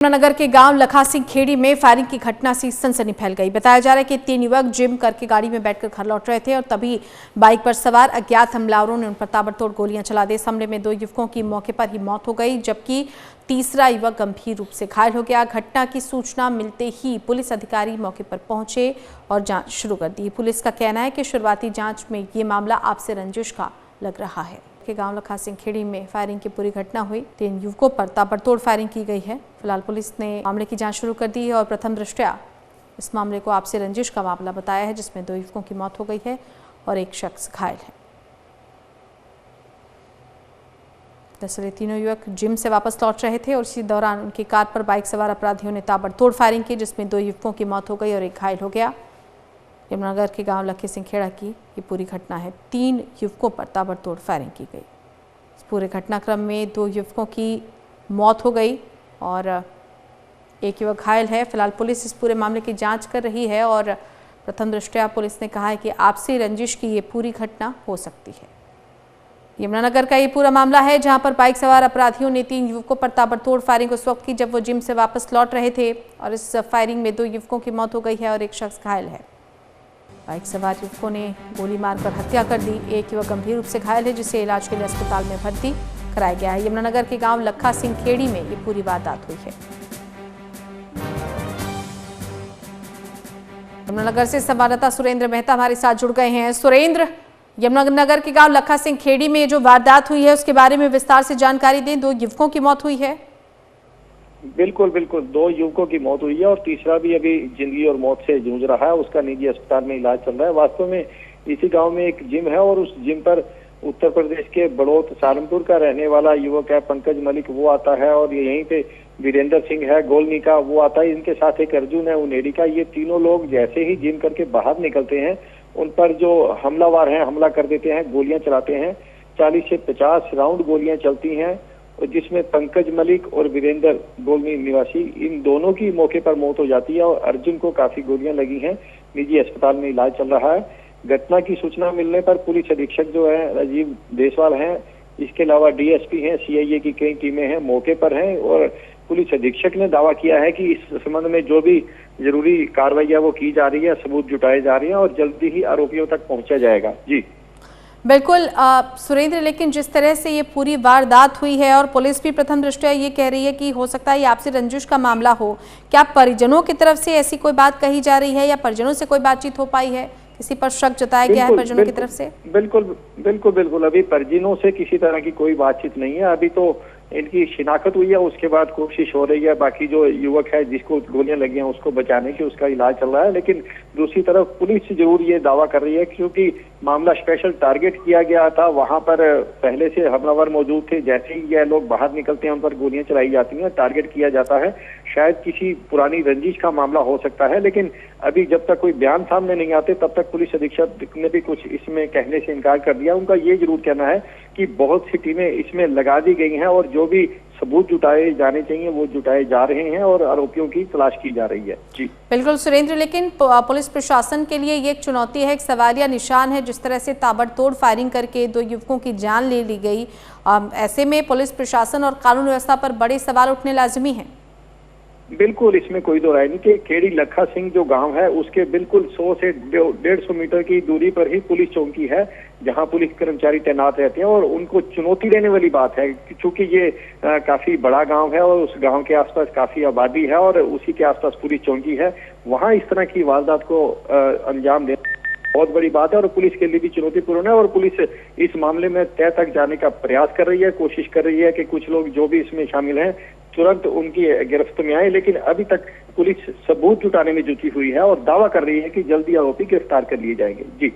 नगर के गांव लखा सिंह खेड़ी में फायरिंग की घटना से सनसनी फैल गई। बताया जा रहा है कि 3 युवक जिम करके गाड़ी में बैठकर घर लौट रहे थे और तभी बाइक पर सवार अज्ञात हमलावरों ने उन पर ताबड़तोड़ गोलियां चला दी। इस हमले में 2 युवकों की मौके पर ही मौत हो गई, जबकि तीसरा युवक गंभीर रूप से घायल हो गया। घटना की सूचना मिलते ही पुलिस अधिकारी मौके पर पहुंचे और जांच शुरू कर दी। पुलिस का कहना है कि शुरुआती जांच में ये मामला आपसी रंजिश का लग रहा है। के गांव लखा सिंह खेड़ी में फायरिंग की पूरी घटना हुई। 3 युवकों पर ताबड़तोड़ फायरिंग की गई है। फिलहाल पुलिस ने मामले की जांच शुरू कर दी है और प्रथम दृष्टया इस मामले को आपसी रंजिश का मामला बताया है, जिसमें 2 युवकों की मौत हो गई है और 1 शख्स घायल है। दरअसल ये तीनों युवक जिम से वापस लौट रहे थे और इसी दौरान उनकी कार पर बाइक सवार अपराधियों ने ताबड़तोड़ फायरिंग की, जिसमें 2 युवकों की मौत हो गई और 1 घायल हो गया। यमुनानगर के गांव लखी सिंह खेड़ा की ये पूरी घटना है। 3 युवकों पर ताबड़तोड़ फायरिंग की गई। इस पूरे घटनाक्रम में 2 युवकों की मौत हो गई और 1 युवक घायल है। फिलहाल पुलिस इस पूरे मामले की जांच कर रही है और प्रथम दृष्टया पुलिस ने कहा है कि आपसी रंजिश की ये पूरी घटना हो सकती है। यमुनानगर का ये पूरा मामला है, जहां पर बाइक सवार अपराधियों ने 3 युवकों पर ताबड़तोड़ फायरिंग उस वक्त की जब वो जिम से वापस लौट रहे थे और इस फायरिंग में 2 युवकों की मौत हो गई है और 1 शख्स घायल है। बाइक सवार युवकों ने गोली मारकर हत्या कर दी। 1 युवक गंभीर रूप से घायल है, जिसे इलाज के लिए अस्पताल में भर्ती कराया गया है। यमुनानगर के गांव लखा सिंह खेड़ी में ये पूरी वारदात हुई है। यमुनानगर से संवाददाता सुरेंद्र मेहता हमारे साथ जुड़ गए हैं। सुरेंद्र, यमुनानगर के गांव लखा सिंह खेड़ी में जो वारदात हुई है उसके बारे में विस्तार से जानकारी दें। 2 युवकों की मौत हुई है। बिल्कुल 2 युवकों की मौत हुई है और तीसरा भी अभी जिंदगी और मौत से जूझ रहा है। उसका निजी अस्पताल में इलाज चल रहा है। वास्तव में इसी गांव में एक जिम है और उस जिम पर उत्तर प्रदेश के बड़ौत सालमपुर का रहने वाला युवक है पंकज मलिक, वो आता है और यहीं पे वीरेंद्र सिंह है गोलनी का, वो आता है। इनके साथ एक अर्जुन है उनेरी का। ये तीनों लोग जैसे ही जिम करके बाहर निकलते हैं उन पर जो हमलावर हैं हमला कर देते हैं, गोलियां चलाते हैं। 40 से 50 राउंड गोलियां चलती हैं, जिसमें पंकज मलिक और वीरेंद्र गोलनी निवासी इन दोनों की मौके पर मौत हो जाती है और अर्जुन को काफी गोलियां लगी हैं। निजी अस्पताल में इलाज चल रहा है। घटना की सूचना मिलने पर पुलिस अधीक्षक जो है राजीव देसवाल हैं, इसके अलावा डीएसपी हैं, सीआईए की कई टीमें हैं मौके पर हैं और पुलिस अधीक्षक ने दावा किया है कि इस संबंध में जो भी जरूरी कार्रवाई है वो की जा रही है, सबूत जुटाए जा रहे हैं और जल्दी ही आरोपियों तक पहुंचा जाएगा। जी बिल्कुल सुरेंद्र, लेकिन जिस तरह से ये पूरी वारदात हुई है और पुलिस भी प्रथम दृष्टया ये कह रही है कि हो सकता है ये आपसी रंजिश का मामला हो, क्या परिजनों की तरफ से ऐसी कोई बात कही जा रही है या परिजनों से कोई बातचीत हो पाई है? किसी पर शक जताया गया है परिजनों की तरफ से? बिल्कुल अभी परिजनों से किसी तरह की कोई बातचीत नहीं है। अभी तो इनकी शिनाख्त हुई है, उसके बाद कोशिश हो रही है बाकी जो युवक है जिसको गोलियां लगी हैं उसको बचाने की, उसका इलाज चल रहा है। लेकिन दूसरी तरफ पुलिस जरूर ये दावा कर रही है क्योंकि मामला स्पेशल टारगेट किया गया था, वहां पर पहले से हमलावर मौजूद थे। जैसे ही यह लोग बाहर निकलते हैं उन पर गोलियां चलाई जाती हैं, टारगेट किया जाता है। शायद किसी पुरानी रंजिश का मामला हो सकता है, लेकिन अभी जब तक कोई बयान सामने नहीं आते तब तक पुलिस अधीक्षक ने भी कुछ इसमें कहने से इनकार कर दिया। उनका ये जरूर कहना है कि बहुत सी टीमें इसमें लगा दी गई हैं और जो भी सबूत जुटाए जाने चाहिए वो जुटाए जा रहे हैं और आरोपियों की तलाश की जा रही है। जी बिल्कुल सुरेंद्र, लेकिन पुलिस प्रशासन के लिए ये एक चुनौती है, एक सवालिया निशान है। जिस तरह से ताबड़तोड़ फायरिंग करके 2 युवकों की जान ले ली गई, ऐसे में पुलिस प्रशासन और कानून व्यवस्था पर बड़े सवाल उठने लाजमी हैं। बिल्कुल, इसमें कोई दो राय नहीं कि खेड़ी लखा सिंह जो गांव है उसके बिल्कुल 100 से 150 मीटर की दूरी पर ही पुलिस चौकी है, जहां पुलिस कर्मचारी तैनात रहते हैं और उनको चुनौती देने वाली बात है क्योंकि ये काफी बड़ा गांव है और उस गांव के आसपास काफी आबादी है और उसी के आसपास पुलिस चौकी है। वहां इस तरह की वारदात को अंजाम देना बहुत बड़ी बात है और पुलिस के लिए भी चुनौतीपूर्ण है और पुलिस इस मामले में तय तक जाने का प्रयास कर रही है, कोशिश कर रही है कि कुछ लोग जो भी इसमें शामिल हैं तुरंत उनकी गिरफ्त में आए। लेकिन अभी तक पुलिस सबूत जुटाने में जुटी हुई है और दावा कर रही है कि जल्दी आरोपी गिरफ्तार कर लिए जाएंगे। जी